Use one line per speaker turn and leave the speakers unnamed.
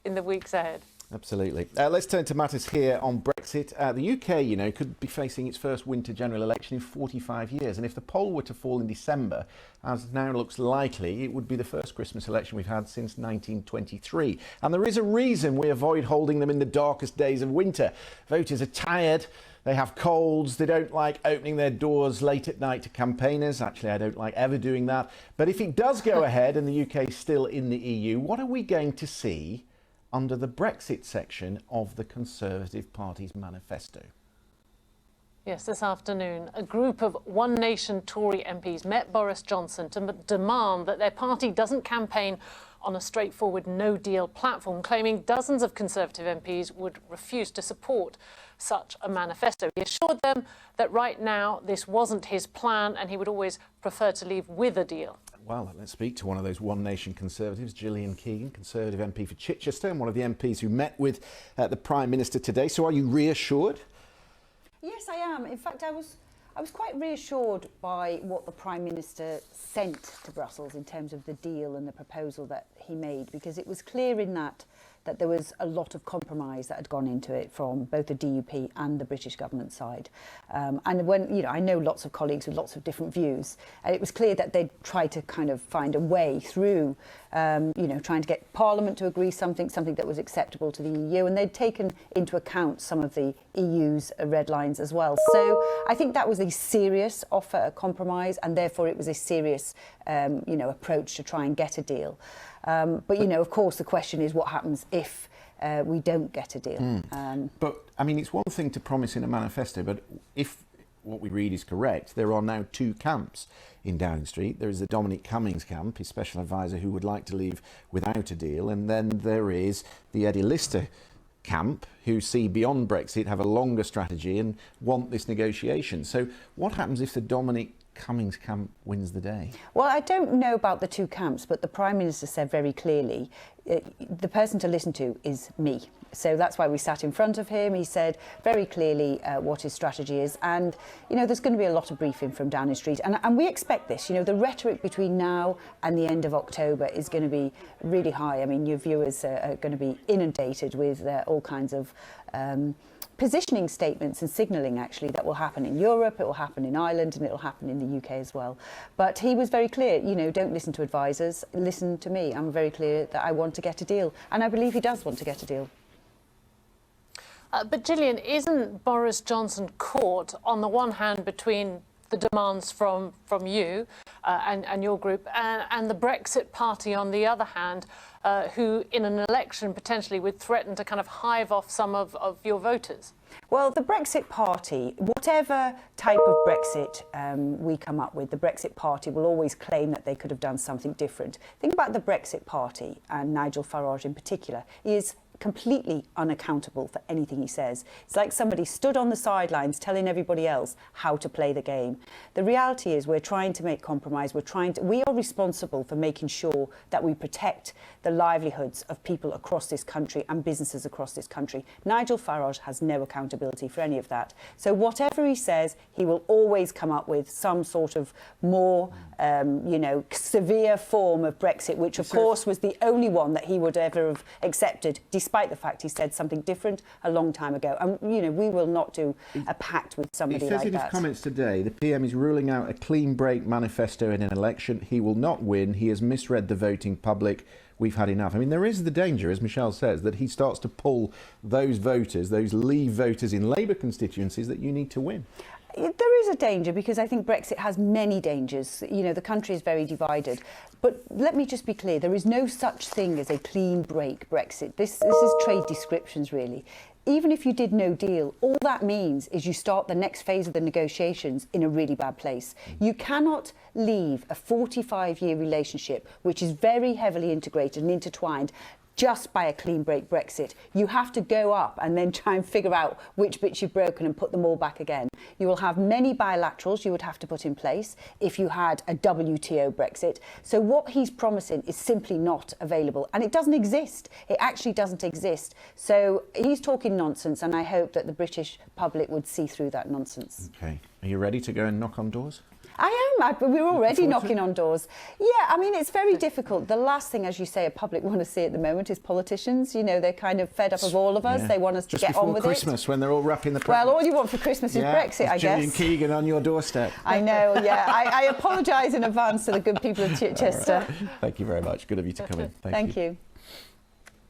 in the weeks ahead.
Absolutely. Let's turn to matters here on Brexit. The UK, could be facing its first winter general election in 45 years. And if the poll were to fall in December, as now looks likely, it would be the first Christmas election we've had since 1923. And there is a reason we avoid holding them in the darkest days of winter. Voters are tired. They have colds. They don't like opening their doors late at night to campaigners. Actually, I don't like ever doing that. But if it does go ahead and the UK is still in the EU, what are we going to see under the Brexit section of the Conservative Party's manifesto?
Yes, this afternoon, a group of One Nation Tory MPs met Boris Johnson to demand that their party doesn't campaign on a straightforward no-deal platform, claiming dozens of Conservative MPs would refuse to support such a manifesto. He assured them that right now this wasn't his plan and he would always prefer to leave with a deal.
Well, let's speak to one of those One Nation Conservatives, Gillian Keegan, Conservative MP for Chichester, and one of the MPs who met with the Prime Minister today. So are you reassured?
Yes, I am. In fact, I was quite reassured by what the Prime Minister sent to Brussels in terms of the deal and the proposal that he made, because it was clear in that there was a lot of compromise that had gone into it from both the DUP and the British government side. And when, I know lots of colleagues with lots of different views, and it was clear that they'd try to kind of find a way through, trying to get Parliament to agree something that was acceptable to the EU, and they'd taken into account some of the EU's red lines as well. So I think that was a serious offer, a compromise, and therefore it was a serious, approach to try and get a deal. But, of course, the question is what happens if we don't get a deal.
But, I mean, it's one thing to promise in a manifesto, but if what we read is correct, there are now two camps in Downing Street. There is the Dominic Cummings camp, his special advisor, who would like to leave without a deal. And then there is the Eddie Lister camp, who see beyond Brexit, have a longer strategy and want this negotiation. So what happens if the Dominic Cummings camp wins the day?
Well, I don't know about the two camps, but the Prime Minister said very clearly, the person to listen to is me. So that's why we sat in front of him. He said very clearly what his strategy is. And, there's going to be a lot of briefing from Downing Street. And we expect this. The rhetoric between now and the end of October is going to be really high. I mean, your viewers are going to be inundated with all kinds of positioning statements and signalling, actually, that will happen in Europe, it will happen in Ireland, and it will happen in the UK as well. But he was very clear, don't listen to advisors, listen to me. I'm very clear that I want to get a deal. And I believe he does want to get a deal.
But Gillian, isn't Boris Johnson caught on the one hand between the demands from you and your group and the Brexit party on the other hand, who in an election potentially would threaten to kind of hive off some of your voters?
Well, the Brexit party, whatever type of Brexit we come up with, the Brexit party will always claim that they could have done something different. Think about the Brexit party, and Nigel Farage in particular, is completely unaccountable for anything he says. It's like somebody stood on the sidelines telling everybody else how to play the game. The reality is we're trying to make compromise. We are responsible for making sure that we protect the livelihoods of people across this country and businesses across this country. Nigel Farage has no accountability for any of that. So whatever he says, he will always come up with some sort of more, severe form of Brexit, which of course was the only one that he would ever have accepted, despite the fact he said something different a long time ago. And, we will not do a pact with somebody like that.
He says in his comments today, the PM is ruling out a clean break manifesto in an election. He will not win. He has misread the voting public. We've had enough. I mean, there is the danger, as Michelle says, that he starts to pull those voters, those Leave voters in Labour constituencies that you need to win.
There is a danger, because I think Brexit has many dangers. The country is very divided. But let me just be clear, there is no such thing as a clean break Brexit. This is trade descriptions, really. Even if you did no deal, all that means is you start the next phase of the negotiations in a really bad place. You cannot leave a 45-year relationship, which is very heavily integrated and intertwined, just by a clean break Brexit. You have to go up and then try and figure out which bits you've broken and put them all back again. You will have many bilaterals you would have to put in place if you had a WTO Brexit. So what he's promising is simply not available, and it doesn't exist. It actually doesn't exist. So he's talking nonsense, and I hope that the British public would see through that nonsense.
Okay. Are you ready to go and knock on doors?
I mad, but we're already knocking on doors. Yeah, I mean, it's very difficult. The last thing, as you say, a public want to see at the moment is politicians. You know, they're kind of fed up of all of us.
Yeah.
They want us to get on with
Christmas, when they're all wrapping the presents.
Well, all you want for Christmas is Brexit, I guess.
Julian Keegan on your doorstep.
I know, yeah. I apologise in advance to the good people of Chichester.
Right. Thank you very much. Good of you to come in.
Thank you.